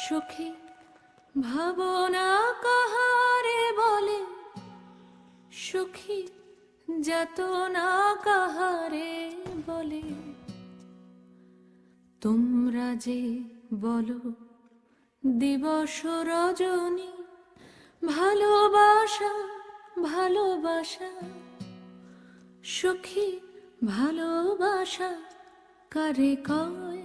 সুখী ভাবনা কাহারে বলে, সুখী যাতনা কাহারে বলে। তোমরা যে বলো দিবস রজনী, ভালোবাসা ভালোবাসা, সুখী ভালোবাসা কারে কয়?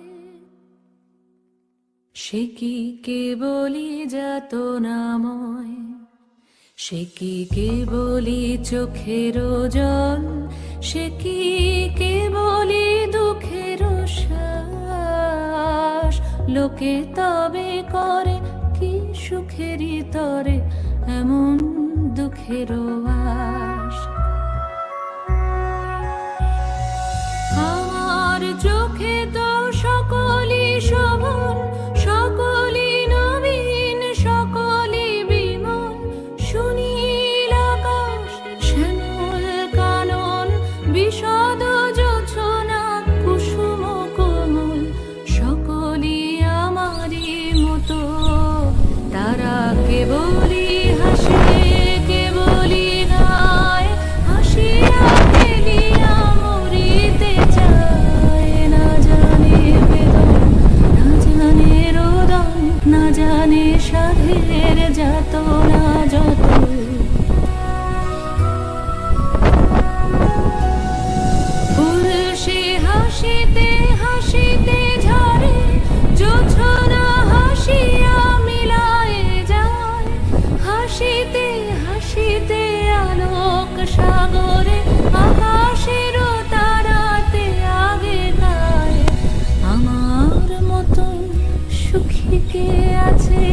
সে কি কেবলি যাতনাময়, সে কি কেবলি চোখের জল, সে কি কেবলি দুঃখের শ্বাস? লোকে তবে করে কি সুখেরই তরে এমন দুঃখের আশ? আমার চোখে তো সকলই শোভন, সকলই নবীন, সকলই বিমল। সুনীল আকাশ, শ্যামল কানন, বিশদ জোছনা, কুসুম কোমল, সকলই আমারই মতো। তারা কেবলই হাসে, কেবলই গায়, হাসিয়া খেলিয়া মরিতে চায়। না জানে বেদন, না জানে রোদন, না জানে সাধের যাতনা যত। পুরুষে হাসিতে হাসিতে ঝরে, জোছনা হাসিয়া মিলায়ে যায়। হাসিতে হাসিতে আলোক সাগরে, আকাশের তারাতে আগে গায়। আমার মতন সুখী কে আছে?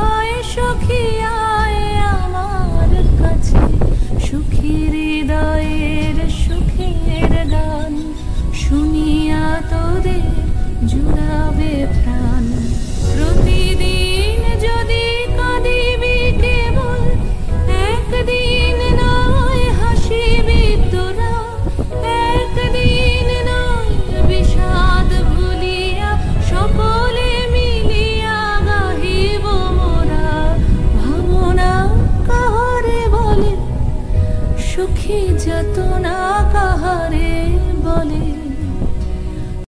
আয় সখী আয় আমার কাছে। সুখী হৃদয়ের সুখের গান শুনিয়া তোদের জুড়াবে প্রাণ। প্রতিদিন যদি কাঁদিবি কেবল, একদিন নয় হাসিবি তোরা। একদিন নয় বিষাদ ভুলিয়া, সকলে মিলিয়া গাহিব মোরা। ভাবনা কাহারে বলে, সুখী যাতনা কাহারে বলে।